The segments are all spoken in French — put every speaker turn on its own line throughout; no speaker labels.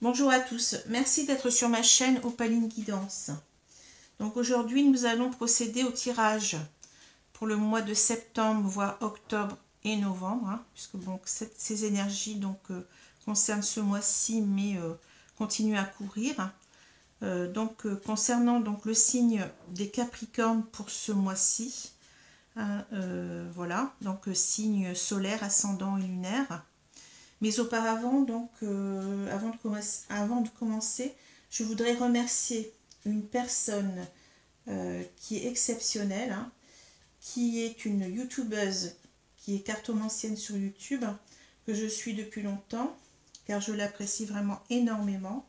Bonjour à tous, merci d'être sur ma chaîne Opaline Guidance. Donc aujourd'hui nous allons procéder au tirage pour le mois de septembre, voire octobre et novembre, puisque bon, ces énergies concernent ce mois-ci mais continuent à courir. Concernant le signe des Capricornes pour ce mois-ci, voilà, donc signe solaire, ascendant et lunaire. Mais auparavant, avant de commencer, je voudrais remercier une personne qui est exceptionnelle, qui est une youtubeuse, qui est cartomancienne sur YouTube, que je suis depuis longtemps, car je l'apprécie vraiment énormément,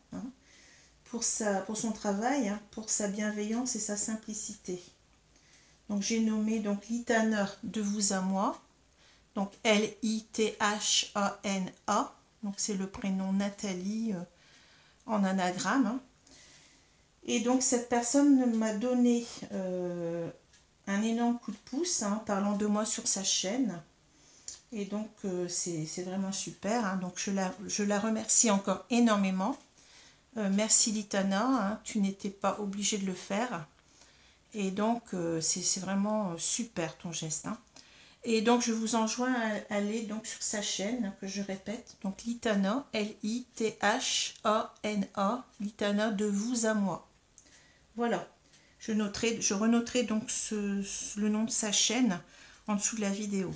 pour son travail, pour sa bienveillance et sa simplicité. Donc j'ai nommé Litana de vous à moi. Donc L-I-T-H-A-N-A, donc c'est le prénom Nathalie en anagramme. Et donc cette personne m'a donné un énorme coup de pouce, parlant de moi sur sa chaîne. Et donc c'est vraiment super, donc je la remercie encore énormément. Merci Litana, tu n'étais pas obligée de le faire. Et donc c'est vraiment super ton geste. Et donc, je vous enjoins à aller sur sa chaîne, que je répète, donc Litana, L-I-T-H-A-N-A, Litana de vous à moi. Voilà, je renoterai donc le nom de sa chaîne en dessous de la vidéo.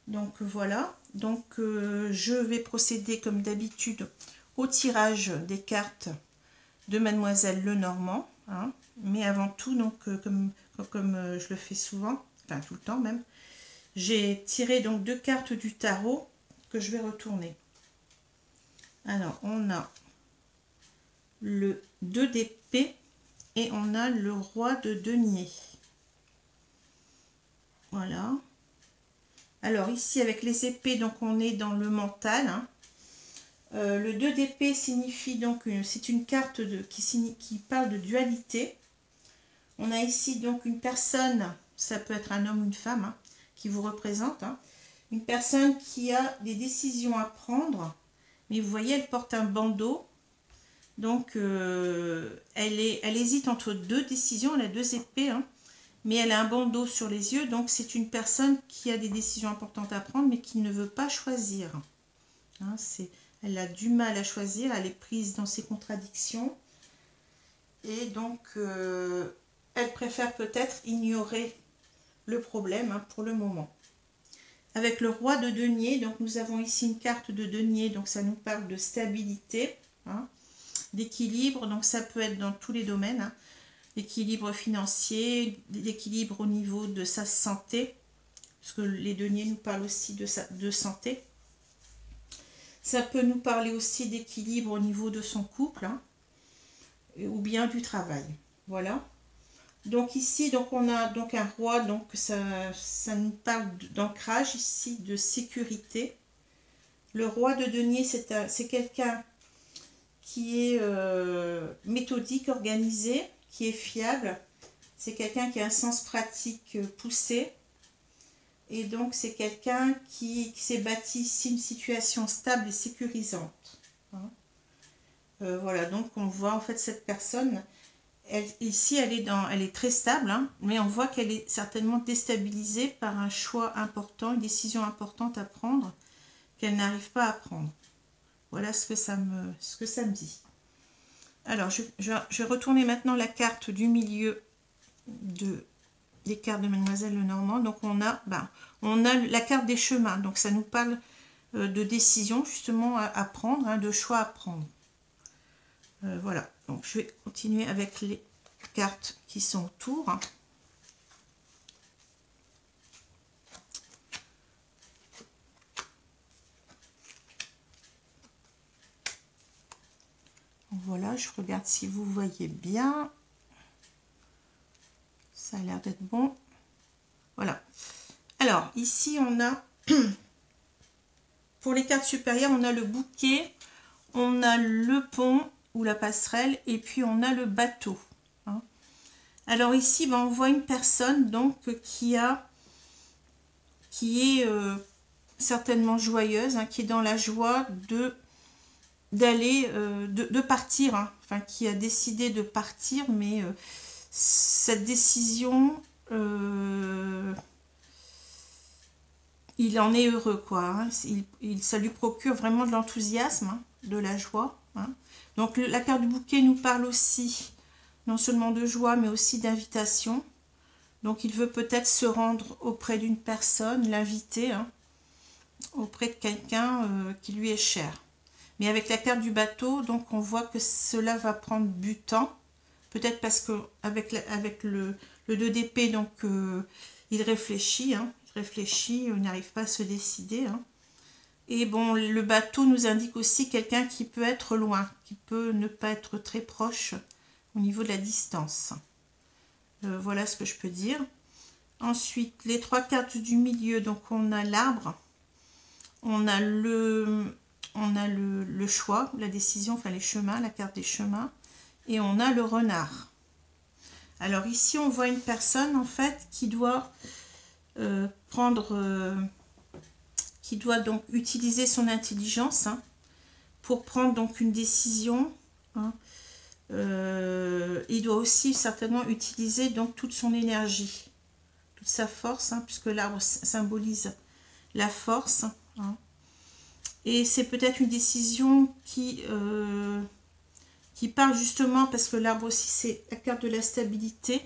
Donc voilà, je vais procéder comme d'habitude au tirage des cartes de Mademoiselle Lenormand, mais avant tout, comme je le fais souvent, enfin tout le temps même, j'ai tiré deux cartes du tarot que je vais retourner. Alors, on a le 2 d'épée et on a le roi de denier. Voilà. Alors ici, avec les épées, on est dans le mental. Le 2 d'épée signifie c'est une carte qui parle de dualité. On a ici une personne, ça peut être un homme ou une femme, qui vous représente, une personne qui a des décisions à prendre, mais vous voyez, elle porte un bandeau, donc elle hésite entre deux décisions, elle a deux épées, mais elle a un bandeau sur les yeux, donc c'est une personne qui a des décisions importantes à prendre, mais qui ne veut pas choisir. Elle a du mal à choisir, elle est prise dans ses contradictions, et donc elle préfère peut-être ignorer le problème pour le moment. Avec le roi de denier, nous avons ici une carte de denier, donc ça nous parle de stabilité, d'équilibre, donc ça peut être dans tous les domaines, l'équilibre financier, l'équilibre au niveau de sa santé, parce que les deniers nous parlent aussi de santé. Ça peut nous parler aussi d'équilibre au niveau de son couple, ou bien du travail. Voilà. Donc ici, on a un roi, ça nous parle d'ancrage ici, de sécurité. Le roi de denier, c'est quelqu'un qui est méthodique, organisé, qui est fiable. C'est quelqu'un qui a un sens pratique poussé. Et donc c'est quelqu'un qui s'est bâti ici une situation stable et sécurisante. Voilà, donc on voit en fait cette personne... Ici, elle est très stable, mais on voit qu'elle est certainement déstabilisée par un choix important, une décision importante à prendre, qu'elle n'arrive pas à prendre. Voilà ce que ça me dit. Alors, je vais retourner maintenant la carte du milieu des cartes de Mademoiselle Lenormand. Donc, on a la carte des chemins. Donc, ça nous parle de décision, justement, à prendre, de choix à prendre. Voilà, donc je vais continuer avec les cartes qui sont autour. Voilà, je regarde si vous voyez bien. Ça a l'air d'être bon. Voilà. Alors, ici, on a, pour les cartes supérieures, on a le bouquet, on a le pont ou la passerelle, et puis on a le bateau. Alors ici, on voit une personne qui est certainement joyeuse, qui est dans la joie d'aller, de partir, hein, enfin qui a décidé de partir, mais cette décision, il en est heureux, quoi. Hein. Ça lui procure vraiment de l'enthousiasme, hein, de la joie. Hein. Donc la carte du bouquet nous parle aussi, non seulement de joie, mais aussi d'invitation. Donc il veut peut-être se rendre auprès d'une personne, l'inviter, hein, auprès de quelqu'un qui lui est cher. Mais avec la carte du bateau, donc on voit que cela va prendre du temps. Peut-être parce que avec le 2 d'épée, donc il réfléchit, hein, il n'arrive pas à se décider. Hein. Et bon, le bateau nous indique aussi quelqu'un qui peut être loin, qui peut ne pas être très proche au niveau de la distance. Voilà ce que je peux dire. Ensuite, les 3 cartes du milieu, donc on a l'arbre, on a le choix, la décision, enfin les chemins, la carte des chemins, et on a le renard. Alors ici, on voit une personne en fait qui doit qui doit donc utiliser son intelligence, hein, pour prendre donc une décision. Hein. Il doit aussi certainement utiliser donc toute son énergie, toute sa force, hein, puisque l'arbre symbolise la force. Hein. Et c'est peut-être une décision qui parle justement, parce que l'arbre aussi c'est la carte de la stabilité.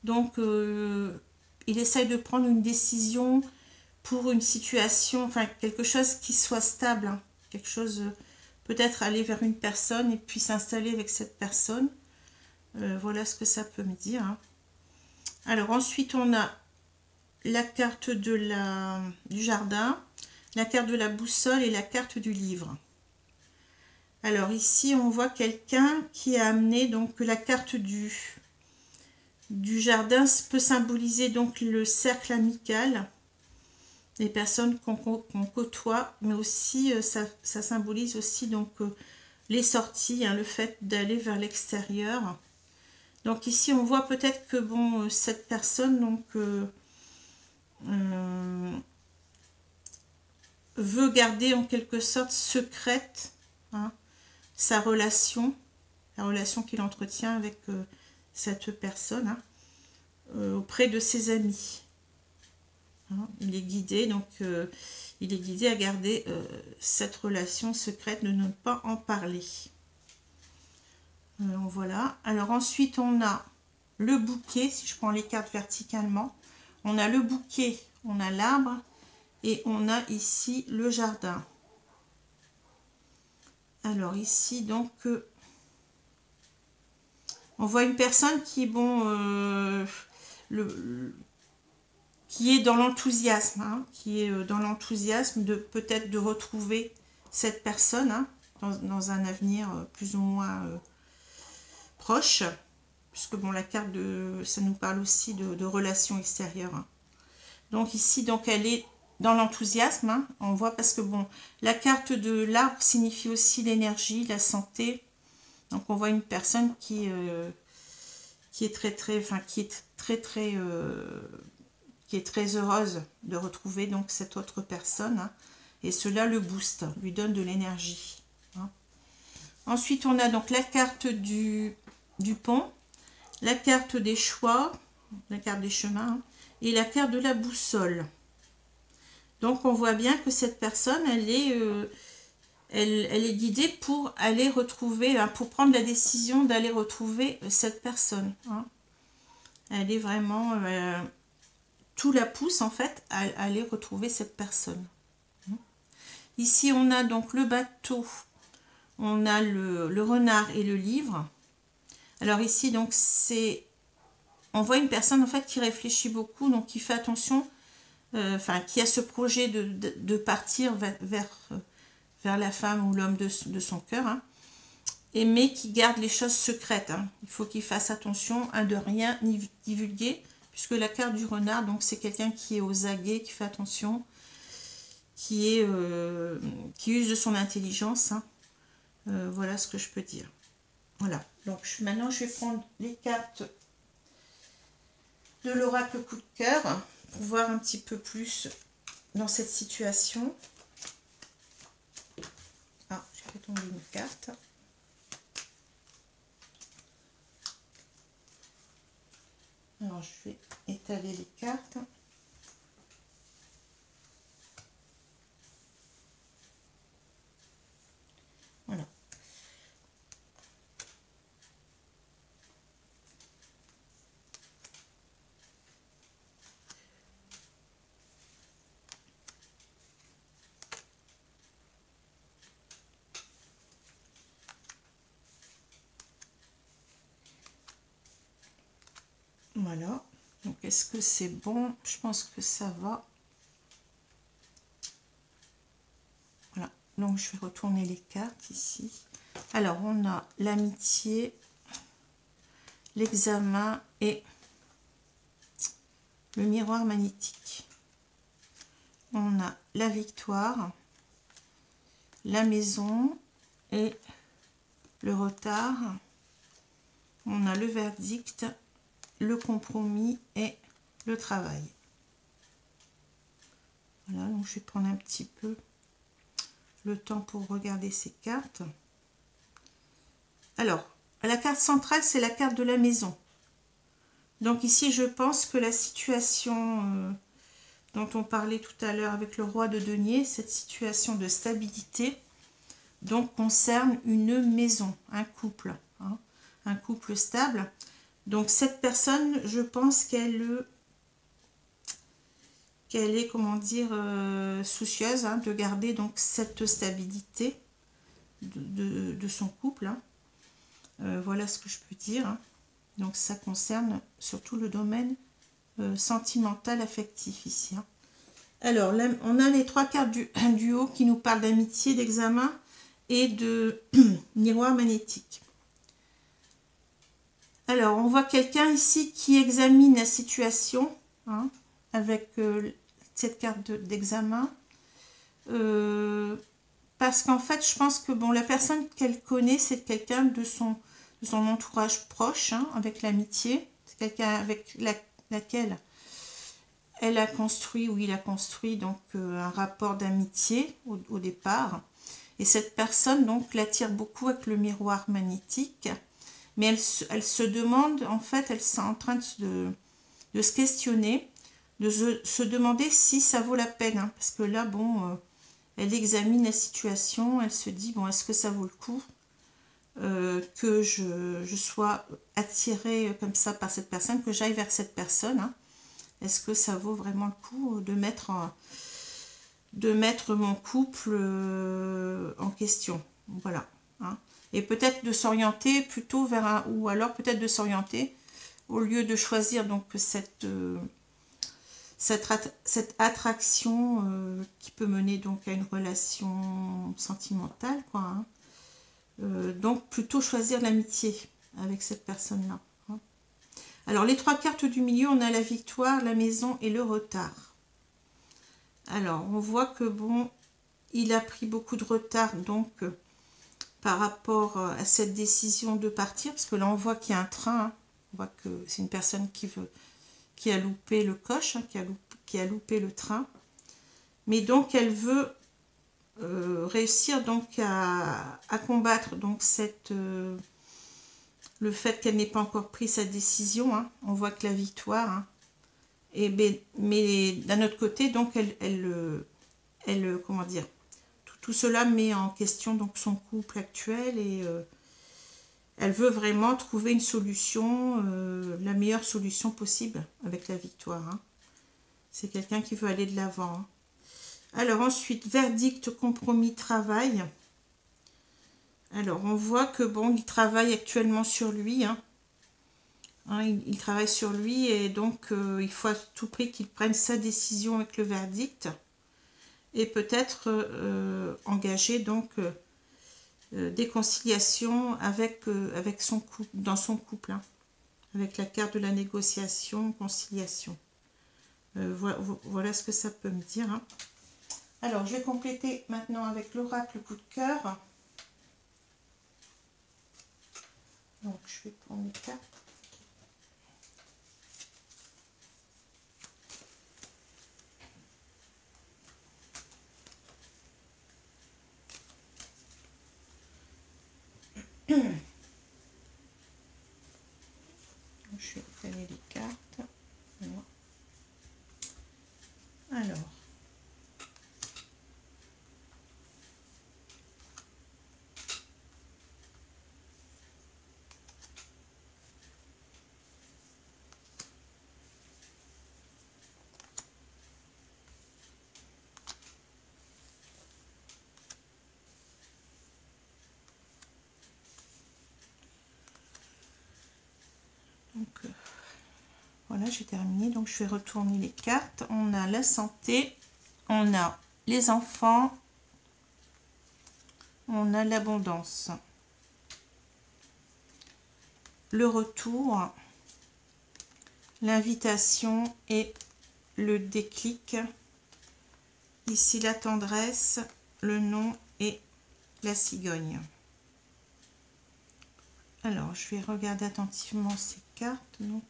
Donc il essaye de prendre une décision pour une situation, enfin quelque chose qui soit stable, hein, quelque chose, peut-être aller vers une personne et puis s'installer avec cette personne. Voilà ce que ça peut me dire. Hein. Alors ensuite on a la carte du jardin, la carte de la boussole et la carte du livre. Alors ici on voit quelqu'un qui a amené donc la carte du jardin, peut symboliser donc le cercle amical, les personnes qu'on côtoie, mais aussi ça symbolise aussi donc les sorties, hein, le fait d'aller vers l'extérieur. Donc ici on voit peut-être que bon, cette personne donc veut garder en quelque sorte secrète, hein, sa relation, la relation qu'il entretient avec cette personne, hein, auprès de ses amis. Hein, il est guidé, donc il est guidé à garder cette relation secrète, de ne pas en parler. Voilà. Alors ensuite on a le bouquet, si je prends les cartes verticalement, on a le bouquet, on a l'arbre et on a ici le jardin. Alors ici donc on voit une personne qui, bon, qui est dans l'enthousiasme, hein, qui est dans l'enthousiasme de peut-être de retrouver cette personne, hein, dans un avenir plus ou moins proche, puisque bon, la carte ça nous parle aussi de relations extérieures. Hein. Donc ici, donc elle est dans l'enthousiasme, hein, on voit, parce que bon, la carte de l'arbre signifie aussi l'énergie, la santé. Donc on voit une personne qui est très heureuse de retrouver donc cette autre personne, hein, et cela le booste, lui donne de l'énergie. Hein. Ensuite on a donc la carte du pont, la carte des choix, la carte des chemins, hein, et la carte de la boussole. Donc on voit bien que cette personne, elle est guidée pour aller retrouver, pour prendre la décision d'aller retrouver cette personne. Hein. Elle est vraiment, tout la pousse en fait à aller retrouver cette personne. Ici on a donc le bateau, on a le renard et le livre. Alors ici donc on voit une personne en fait qui réfléchit beaucoup, donc qui fait attention, qui a ce projet de partir vers la femme ou l'homme de son cœur, hein, mais qui garde les choses secrètes. Hein. Il faut qu'il fasse attention à ne rien divulguer, puisque la carte du renard, donc c'est quelqu'un qui est aux aguets, qui fait attention, qui use de son intelligence. Hein. Voilà ce que je peux dire. Voilà. Donc maintenant je vais prendre les cartes de l'oracle coup de cœur pour voir un petit peu plus dans cette situation. Ah, j'ai fait tomber une carte. Alors, je vais étaler les cartes. Voilà. Voilà. Donc, est-ce que c'est bon? Je pense que ça va. Voilà. Donc, je vais retourner les cartes ici. Alors, on a l'amitié, l'examen et le miroir magnétique. On a la victoire, la maison et le retard. On a le verdict, le compromis et le travail. Voilà, donc je vais prendre un petit peu le temps pour regarder ces cartes. Alors, la carte centrale, c'est la carte de la maison. Donc ici, je pense que la situation dont on parlait tout à l'heure avec le roi de denier, cette situation de stabilité, donc concerne une maison, un couple, hein, un couple stable. Donc cette personne, je pense qu'elle est, comment dire, soucieuse hein, de garder donc cette stabilité de son couple. Hein. Voilà ce que je peux dire. Hein. Donc ça concerne surtout le domaine sentimental, affectif ici. Hein. Alors, là, on a les trois cartes du haut qui nous parlent d'amitié, d'examen et de miroir magnétique. Alors, on voit quelqu'un ici qui examine la situation hein, avec cette carte d'examen. Parce qu'en fait, je pense que bon, la personne qu'elle connaît, c'est quelqu'un de son entourage proche, hein, avec l'amitié. C'est quelqu'un avec laquelle elle a construit ou il a construit donc un rapport d'amitié au départ. Et cette personne donc l'attire beaucoup avec le miroir magnétique. Mais elle se demande, en fait, elle est en train de se questionner, de se demander si ça vaut la peine. Hein, parce que là, bon, elle examine la situation, elle se dit, bon, est-ce que ça vaut le coup que je sois attirée comme ça par cette personne, que j'aille vers cette personne hein. Est-ce que ça vaut vraiment le coup de mettre mon couple en question? Voilà. Hein. Et peut-être de s'orienter plutôt vers un... Ou alors peut-être de s'orienter, au lieu de choisir donc cette attraction qui peut mener donc à une relation sentimentale, quoi. Hein. Donc plutôt choisir l'amitié avec cette personne-là. Hein. Alors les trois cartes du milieu, on a la victoire, la maison et le retard. Alors on voit que bon, il a pris beaucoup de retard donc par rapport à cette décision de partir, parce que là on voit qu'il y a un train, hein. On voit que c'est une personne qui a loupé le coche, hein, qui a loupé le train, mais donc elle veut réussir donc à combattre donc le fait qu'elle n'ait pas encore pris sa décision. Hein. On voit que la victoire, hein, mais d'un autre côté donc elle comment dire, tout cela met en question donc son couple actuel et elle veut vraiment trouver une solution, la meilleure solution possible avec la victoire. Hein. C'est quelqu'un qui veut aller de l'avant. Hein. Alors ensuite, verdict, compromis, travail. Alors on voit que bon, il travaille actuellement sur lui. Hein. Hein, il travaille sur lui et donc il faut à tout prix qu'il prenne sa décision avec le verdict. Et peut-être engager donc des conciliations avec son couple, dans son couple, hein, avec la carte de la négociation, conciliation. Voilà ce que ça peut me dire. Hein. Alors, je vais compléter maintenant avec l'oracle coup de cœur. Donc, je vais prendre les cartes. Je vais étaler les cartes. Voilà. Alors. Donc, voilà, j'ai terminé. Donc, je vais retourner les cartes. On a la santé, on a les enfants, on a l'abondance, le retour, l'invitation et le déclic. Ici, la tendresse, le nom et la cigogne. Alors, je vais regarder attentivement ces cartes. Donc,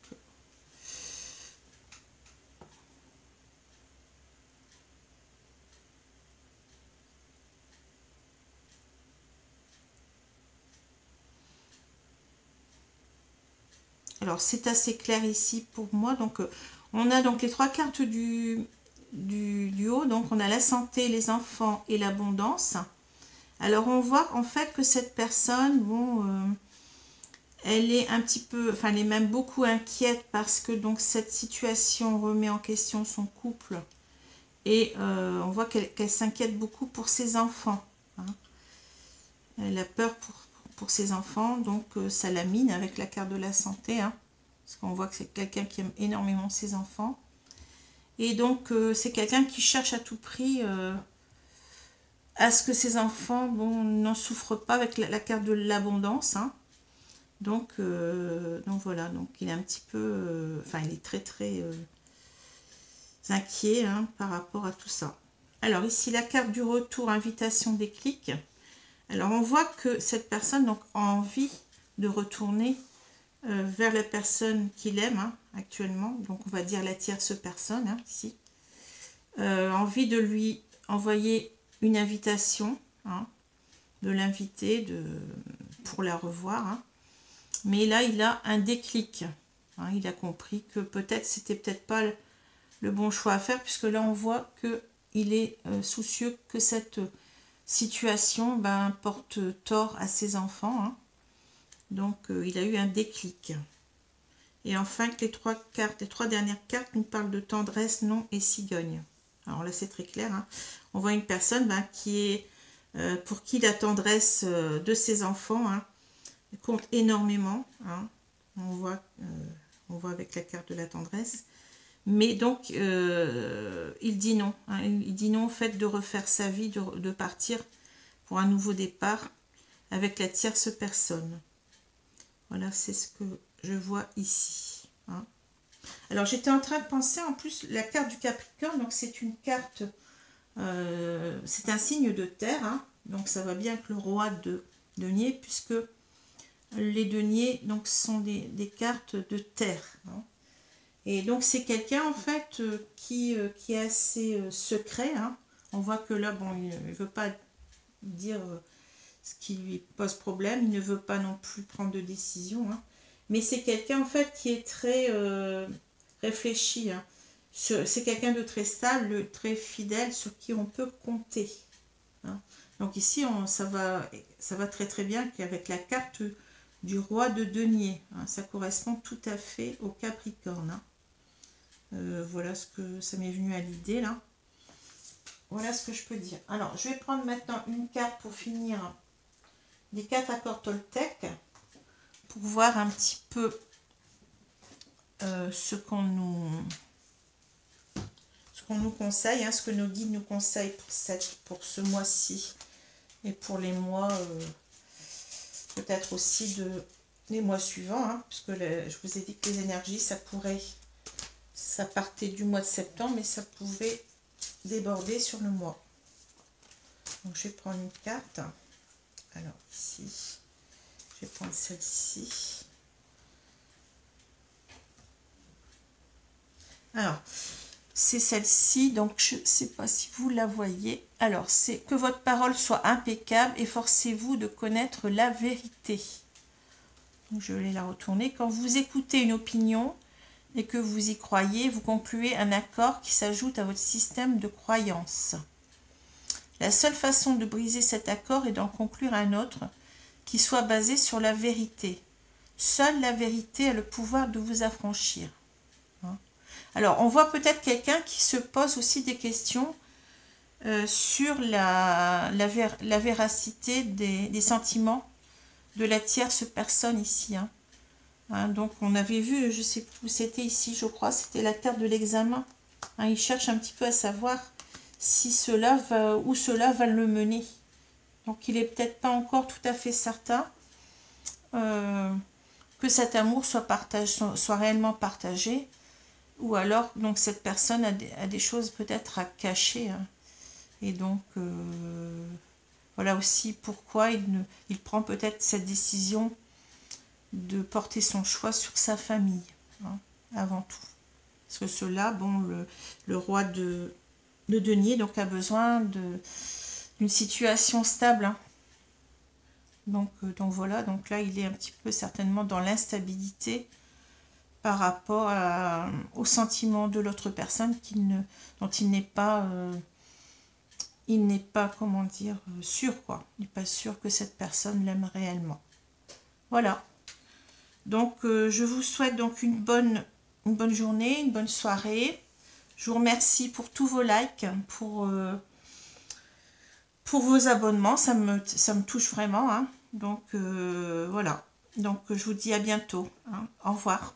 alors, c'est assez clair ici pour moi. Donc, on a donc les trois cartes du haut. Donc, on a la santé, les enfants et l'abondance. Alors, on voit en fait que cette personne, bon, elle est un petit peu, enfin, elle est même beaucoup inquiète parce que donc cette situation remet en question son couple. Et on voit qu'elle s'inquiète beaucoup pour ses enfants. Hein. Elle a peur pour ses enfants, donc ça la mine avec la carte de la santé. Hein, parce qu'on voit que c'est quelqu'un qui aime énormément ses enfants. Et donc, c'est quelqu'un qui cherche à tout prix à ce que ses enfants n'en souffrent pas avec la carte de l'abondance. Hein. Donc voilà, donc il est un petit peu... enfin, il est très très inquiet hein, par rapport à tout ça. Alors ici, la carte du retour, invitation, déclic. Alors, on voit que cette personne donc, a envie de retourner vers la personne qu'il aime hein, actuellement. Donc, on va dire la tierce personne, hein, ici. Envie de lui envoyer une invitation, hein, de l'inviter pour la revoir. Hein. Mais là, il a un déclic. Hein, il a compris que peut-être, c'était peut-être pas le bon choix à faire, puisque là, on voit qu'il est soucieux que cette situation porte tort à ses enfants. Hein. Donc, il a eu un déclic. Et enfin, les trois dernières cartes nous parlent de tendresse, nom et cigogne. Alors là, c'est très clair. Hein. On voit une personne qui est, pour qui la tendresse de ses enfants hein, compte énormément. Hein. On voit avec la carte de la tendresse. Mais donc, il dit non. Hein. Il dit non au fait de refaire sa vie, de partir pour un nouveau départ avec la tierce personne. Voilà, c'est ce que je vois ici. Hein. Alors, j'étais en train de penser, en plus, la carte du Capricorne, donc c'est une carte, c'est un signe de terre. Hein. Donc, ça va bien avec le roi de denier, puisque les deniers donc, sont des cartes de terre. Hein. Et donc, c'est quelqu'un, en fait, qui est assez secret. Hein. On voit que là, bon, il ne veut pas dire ce qui lui pose problème. Il ne veut pas non plus prendre de décision. Hein. Mais c'est quelqu'un, en fait, qui est très réfléchi. Hein. C'est quelqu'un de très stable, très fidèle, sur qui on peut compter. Hein. Donc ici, ça va très très bien qu'avec la carte du roi de denier. Hein. Ça correspond tout à fait au Capricorne. Hein. Voilà ce que ça m'est venu à l'idée là. Voilà ce que je peux dire. Alors, je vais prendre maintenant une carte pour finir des 4 accords Toltec pour voir un petit peu ce qu'on nous conseille, hein, ce que nos guides nous conseillent pour ce mois-ci et pour les mois, peut-être aussi les mois suivants, hein, puisque je vous ai dit que les énergies, ça partait du mois de septembre, mais ça pouvait déborder sur le mois. Donc, je vais prendre une carte. Alors, ici, je vais prendre celle-ci. Alors, c'est celle-ci, donc je ne sais pas si vous la voyez. Alors, c'est que votre parole soit impeccable, efforcez-vous de connaître la vérité. Je vais la retourner. Quand vous écoutez une opinion et que vous y croyez, vous concluez un accord qui s'ajoute à votre système de croyances. La seule façon de briser cet accord est d'en conclure un autre qui soit basé sur la vérité. Seule la vérité a le pouvoir de vous affranchir. Alors, on voit peut-être quelqu'un qui se pose aussi des questions sur la véracité des sentiments de la tierce personne ici. Donc, on avait vu, je ne sais plus où c'était ici, je crois, c'était la carte de l'examen. Il cherche un petit peu à savoir si où cela va le mener. Donc, il n'est peut-être pas encore tout à fait certain que cet amour soit réellement partagé. Ou alors, donc, cette personne a des choses peut-être à cacher. Et donc, voilà aussi pourquoi il prend peut-être cette décision de porter son choix sur sa famille, avant tout. Parce que cela, bon, le roi de denier donc, a besoin d'une situation stable. Donc voilà, donc là, il est un petit peu certainement dans l'instabilité par rapport au sentiment de l'autre personne dont il n'est pas... comment dire, sûr, quoi. Il n'est pas sûr que cette personne l'aime réellement. Voilà. Donc, je vous souhaite donc une bonne journée, une bonne soirée. Je vous remercie pour tous vos likes, pour vos abonnements. Ça me touche vraiment. Donc, voilà. Donc, je vous dis à bientôt. Au revoir.